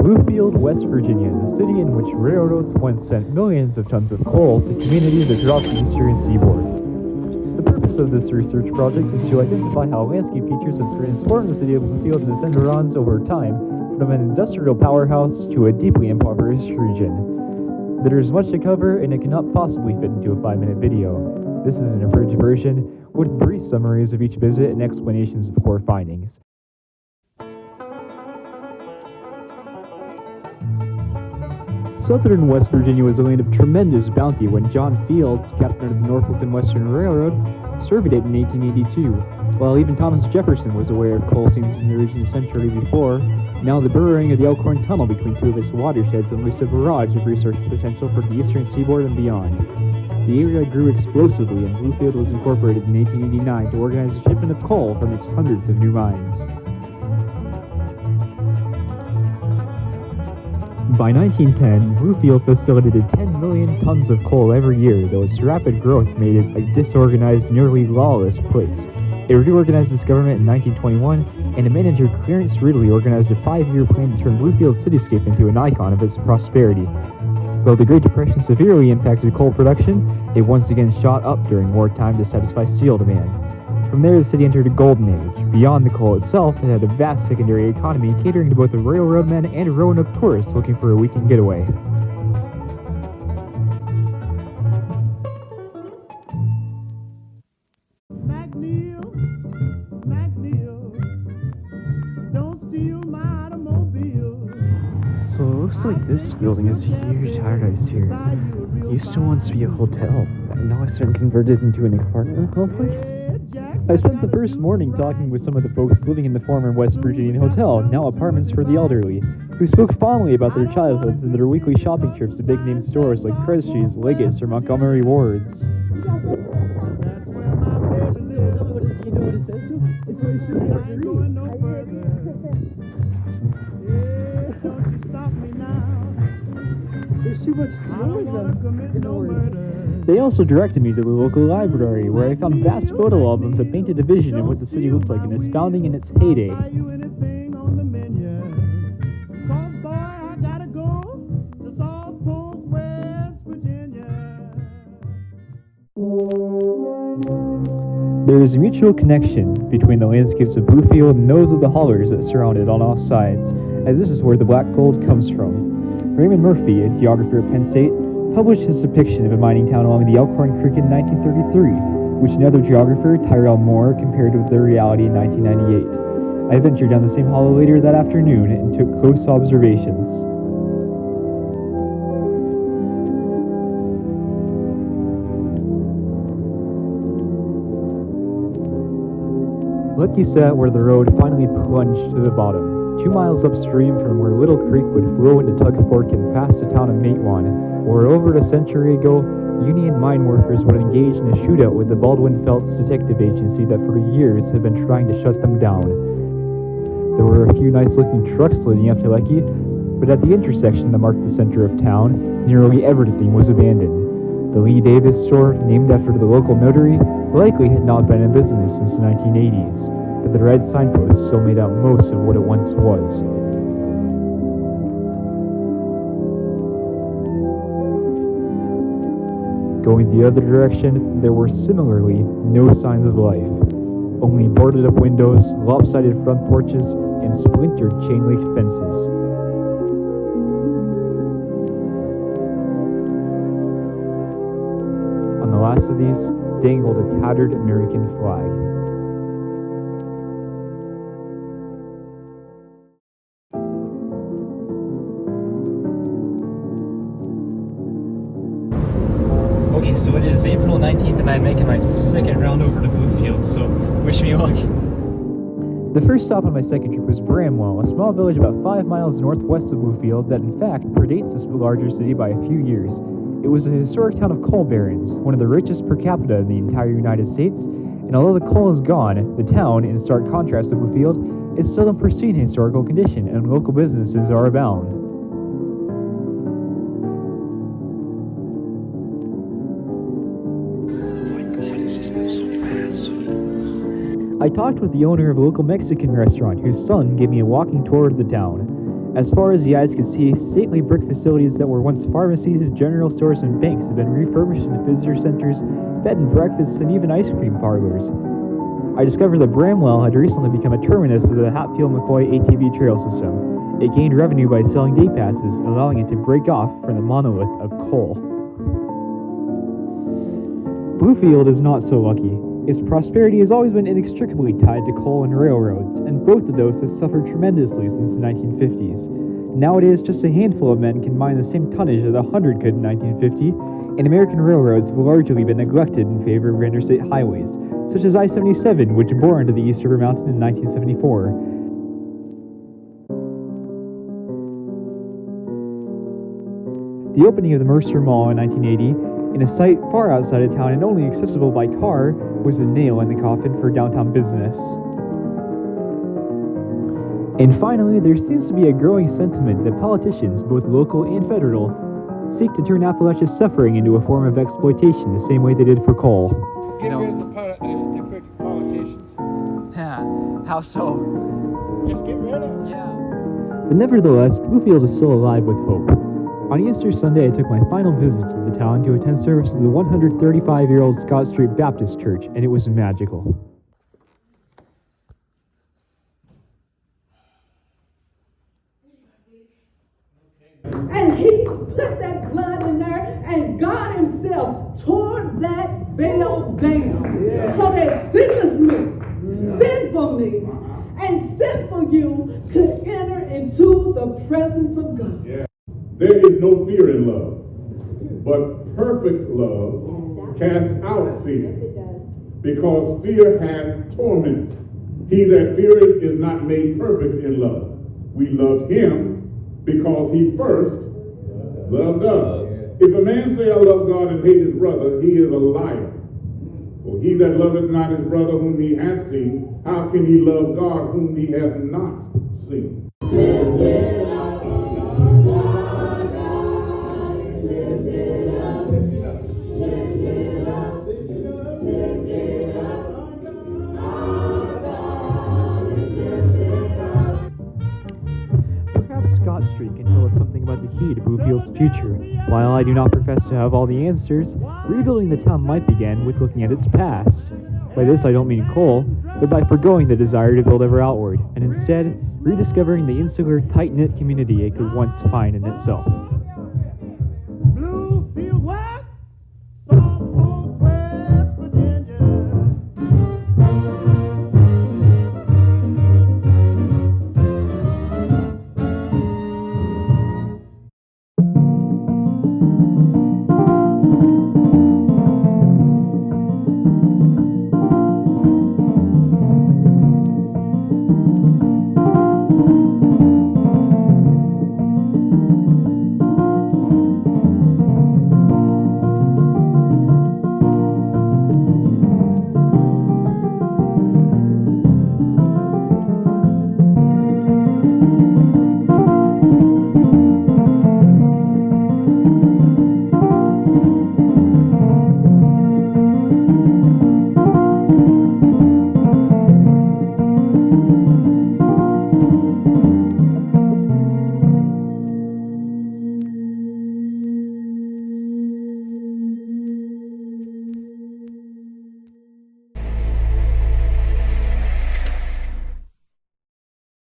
Bluefield, West Virginia, the city in which railroads once sent millions of tons of coal to communities across the eastern seaboard. The purpose of this research project is to identify how landscape features have transformed the city of Bluefield and its environs over time from an industrial powerhouse to a deeply impoverished region. There is much to cover and it cannot possibly fit into a 5-minute video. This is an abridged version with brief summaries of each visit and explanations of core findings. Southern West Virginia was a land of tremendous bounty when John Fields, captain of the Norfolk and Western Railroad, surveyed it in 1882. While even Thomas Jefferson was aware of coal seams in the region a century before, now the burrowing of the Elkhorn Tunnel between two of its watersheds unleashed a barrage of resource potential for the eastern seaboard and beyond. The area grew explosively, and Bluefield was incorporated in 1889 to organize a shipment of coal from its hundreds of new mines. By 1910, Bluefield facilitated 10 million tons of coal every year, though its rapid growth made it a disorganized, nearly lawless place. It reorganized its government in 1921, and a man named Clarence Ridley organized a 5-year plan to turn Bluefield's cityscape into an icon of its prosperity. Though the Great Depression severely impacted coal production, it once again shot up during wartime to satisfy steel demand. From there, the city entered a golden age. Beyond the coal itself, it had a vast secondary economy catering to both the railroadmen and Roanoke tourists looking for a weekend getaway. So it looks like this building is a huge paradise here. It used to once be a hotel, and now it's been converted into an apartment complex. I spent the first morning talking with some of the folks living in the former West Virginian hotel, now apartments for the elderly, who spoke fondly about their childhoods and their weekly shopping trips to big-name stores like Cresty's, Leggett's, or Montgomery Ward's. You know what it says to? It's always There's too much They also directed me to the local library, where I found vast photo albums that painted a vision of what the city looked like in its founding and its heyday. There is a mutual connection between the landscapes of Bluefield and those of the hollers that surround it on all sides, as this is where the black gold comes from. Raymond Murphy, a geographer at Penn State, published his depiction of a mining town along the Elkhorn Creek in 1933, which another geographer, Tyrell Moore, compared with their reality in 1998. I ventured down the same hollow later that afternoon and took close observations. Lucky sat where the road finally plunged to the bottom. 2 miles upstream from where Little Creek would flow into Tug Fork and past the town of Matewan, where over a century ago, Union mine workers would engage in a shootout with the Baldwin Felts Detective Agency that for years had been trying to shut them down. There were a few nice-looking trucks leading up to Lecky, but at the intersection that marked the center of town, nearly everything was abandoned. The Lee Davis store, named after the local notary, likely had not been in business since the 1980s, but the red signpost still made out most of what it once was. Going the other direction, there were similarly no signs of life. Only boarded up windows, lopsided front porches, and splintered chain-link fences. On the last of these dangled a tattered American flag. Okay, so it is April 19th and I'm making my second round over to Bluefield, so wish me luck. The first stop on my second trip was Bramwell, a small village about 5 miles northwest of Bluefield that in fact predates this larger city by a few years. It was a historic town of coal barons, one of the richest per capita in the entire United States, And although the coal is gone, the town, in stark contrast to Bluefield, is still in pristine historical condition and local businesses are abound. I talked with the owner of a local Mexican restaurant whose son gave me a walking tour of the town. As far as the eyes could see, stately brick facilities that were once pharmacies, general stores, and banks have been refurbished into visitor centers, bed and breakfasts, and even ice cream parlors. I discovered that Bramwell had recently become a terminus of the Hatfield-McCoy ATV trail system. It gained revenue by selling day passes, allowing it to break off from the monolith of coal. Bluefield is not so lucky. Its prosperity has always been inextricably tied to coal and railroads, and both of those have suffered tremendously since the 1950s. Nowadays, just a handful of men can mine the same tonnage that 100 could in 1950, and American railroads have largely been neglected in favor of interstate highways, such as I-77, which bore into the East River Mountain in 1974. The opening of the Mercer Mall in 1980, in a site far outside of town and only accessible by car, was a nail in the coffin for downtown business. And finally, there seems to be a growing sentiment that politicians, both local and federal, seek to turn Appalachia's suffering into a form of exploitation the same way they did for coal. Get rid of the crooked politicians. Yeah, how so? Just get rid of them. Yeah. But nevertheless, Bluefield is still alive with hope. On Easter Sunday, I took my final visit to the town to attend service at the 135-year-old Scott Street Baptist Church, and it was magical. And he put that blood in there, and God himself tore that veil down. Yeah. So that sinless me, sinful me, and sinful you could enter into the presence of God. Yeah. There is no fear in love, but perfect love casts out fear, because fear hath torment. He that feareth is not made perfect in love. We loved him because he first loved us. If a man say, I love God, and hate his brother, he is a liar. For he that loveth not his brother whom he hath seen, how can he love God whom he hath not seen? Perhaps Scott Street can tell us something about the key to Bluefield's future. While I do not profess to have all the answers, rebuilding the town might begin with looking at its past. By this I don't mean coal, but by forgoing the desire to build ever outward, and instead rediscovering the insular, tight-knit community it could once find in itself.